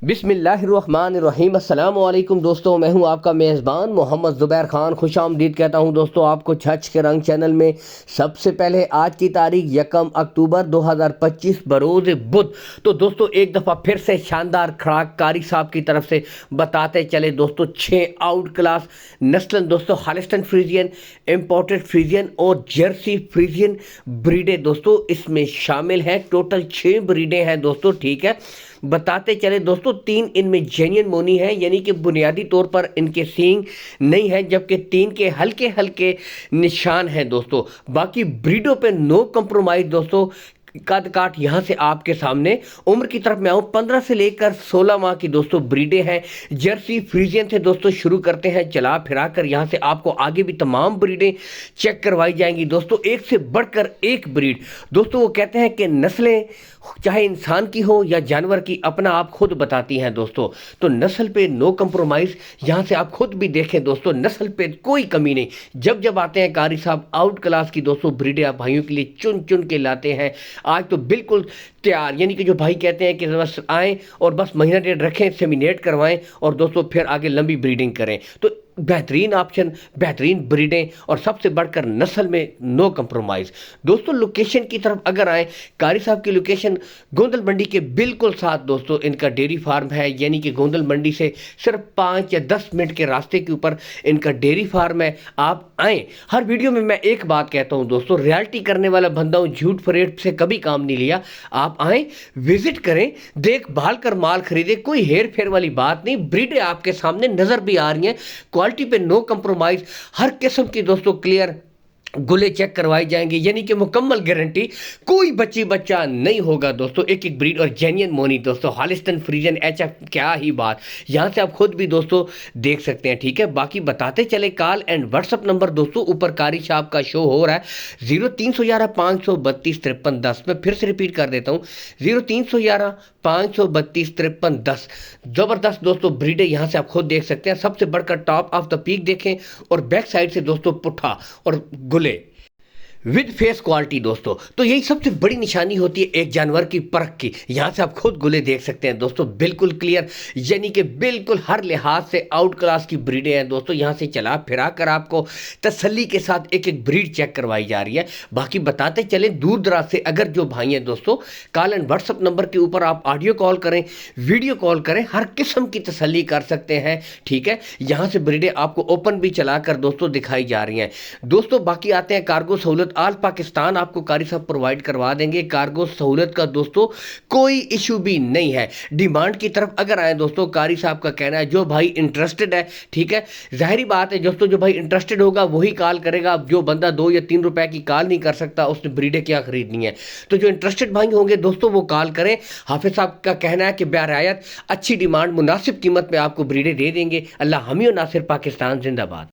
بسم اللہ الرحمن الرحیم۔ السلام علیکم دوستوں، میں ہوں آپ کا میزبان محمد زبیر خان۔ خوش آمدید کہتا ہوں دوستوں آپ کو چھچ کے رنگ چینل میں۔ سب سے پہلے آج کی تاریخ 1 اکتوبر 2025 بروز بدھ۔ تو دوستوں ایک دفعہ پھر سے شاندار خوراک قاری صاحب کی طرف سے بتاتے چلے دوستوں 6 آؤٹ کلاس نسلن دوستوں ہالسٹن فریزین، امپورٹڈ فریزین اور جرسی فریزین بریڈیں دوستوں اس میں شامل ہیں۔ ٹوٹل 6 بریڈیں ہیں دوستوں، ٹھیک ہے۔ بتاتے چلے دوستوں 3 ان میں جینین مونی ہے، یعنی کہ بنیادی طور پر ان کے سینگ نہیں ہیں، جبکہ 3 کے ہلکے ہلکے نشان ہیں دوستوں۔ باقی بریڈوں پہ نو کمپرومائز دوستوں۔ قد کاٹ یہاں سے آپ کے سامنے، عمر کی طرف میں آؤں 15 سے لے کر 16 ماہ کی دوستوں بریڈیں ہیں۔ جرسی فریزین سے دوستوں شروع کرتے ہیں، چلا پھرا کر یہاں سے آپ کو آگے بھی تمام بریڈیں چیک کروائی جائیں گی دوستوں۔ ایک سے بڑھ کر ایک بریڈ دوستوں، وہ کہتے ہیں کہ نسلیں چاہے انسان کی ہو یا جانور کی اپنا آپ خود بتاتی ہیں دوستوں۔ تو نسل پہ نو کمپرومائز، یہاں سے آپ خود بھی دیکھیں دوستوں، نسل پہ کوئی کمی نہیں۔ جب آتے ہیں قاری صاحب آؤٹ کلاس کی دوستوں بریڈیں آپ بھائیوں کے لیے چن چن کے لاتے ہیں۔ آج تو بالکل تیار، یعنی کہ جو بھائی کہتے ہیں کہ بس آئیں اور بس مہینہ ڈیڑھ رکھیں، سیمینیٹ کروائیں اور دوستوں پھر آگے لمبی بریڈنگ کریں، تو بہترین آپشن، بہترین بریڈیں اور سب سے بڑھ کر نسل میں نو کمپرومائز دوستوں۔ لوکیشن کی طرف اگر آئیں، قاری صاحب کی لوکیشن گوندل منڈی کے بالکل ساتھ دوستوں ان کا ڈیری فارم ہے، یعنی کہ گوندل منڈی سے صرف 5 یا 10 منٹ کے راستے کے اوپر ان کا ڈیری فارم ہے۔ آپ آئیں۔ ہر ویڈیو میں میں ایک بات کہتا ہوں دوستوں، ریالٹی کرنے والا بندہ ہوں، جھوٹ فریب سے کبھی کام نہیں لیا۔ آپ آئیں، وزٹ کریں، دیکھ بھال کر مال خریدیں، کوئی ہیر پھیر والی بات نہیں۔ بریڈیں آپ کے سامنے نظر بھی آ رہی ہیں، کوالٹی پہ نو کمپرومائز، ہر قسم کی دوستوں کلیئر گلے چیک کروائی جائیں گے، یعنی کہ مکمل گارنٹی، کوئی بچہ نہیں ہوگا دوستوں۔ ایک بریڈ اور جینین مونی دوستوں ہالسٹن فریزین ایچ ایف، کیا ہی بات، یہاں سے آپ خود بھی دوستوں دیکھ سکتے ہیں، ٹھیک ہے۔ باقی بتاتے چلے call and what's up number دوستوں اوپر قاری صاحب کا شو ہو رہا ہے 0311 532 53 10۔ میں پھر سے ریپیٹ کر دیتا ہوں 0311 532 53 10۔ زبردست دوستوں بریڈیں یہاں سے آپ خود دیکھ سکتے ہیں۔ سب سے بڑھ کر ٹاپ آف دا پیک دیکھیں اور بیک سائڈ سے دوستوں پٹھا اور گلے ود فیس کوالٹی دوستوں، تو یہی سب سے بڑی نشانی ہوتی ہے ایک جانور کی پرکھ کی۔ یہاں سے آپ خود گلے دیکھ سکتے ہیں دوستوں، بالکل کلیئر، یعنی کہ بالکل ہر لحاظ سے آؤٹ کلاس کی بریڈیں ہیں دوستوں۔ یہاں سے چلا پھرا کر آپ کو تسلی کے ساتھ ایک بریڈ چیک کروائی جا رہی ہے۔ باقی بتاتے چلیں دور دراز سے اگر جو بھائی ہیں دوستوں، call and what's up number کے اوپر آپ آڈیو کال کریں، ویڈیو کال کریں، ہر قسم کی تسلی کر سکتے ہیں، ٹھیک ہے۔ یہاں سے بریڈیں آپ کو اوپن بھی چلا کر دوستوں دکھائی جا رہی ہیں دوستوں۔ باقی آتے ہیں کارگو سہولت، آل پاکستان آپ کو قاری صاحب پرووائڈ کروا دیں گے۔ کارگو سہولت کا دوستوں کوئی ایشو بھی نہیں ہے۔ ڈیمانڈ کی طرف اگر آئیں دوستوں، قاری صاحب کا کہنا ہے جو بھائی انٹرسٹڈ ہے، ٹھیک ہے، ظاہری بات ہے دوستوں، جو بھائی انٹرسٹڈ ہوگا وہی کال کرے گا۔ جو بندہ 2 یا 3 روپے کی کال نہیں کر سکتا اس نے بریڈیں کیا خریدنی ہے؟ تو جو انٹرسٹڈ بھائی ہوں گے دوستوں وہ کال کریں۔ حافظ صاحب کا کہنا ہے کہ برعایت اچھی ڈیمانڈ مناسب قیمت میں آپ کو بریڈیں دے دیں گے۔ اللہ حامی و ناصر، پاکستان زندہ باد۔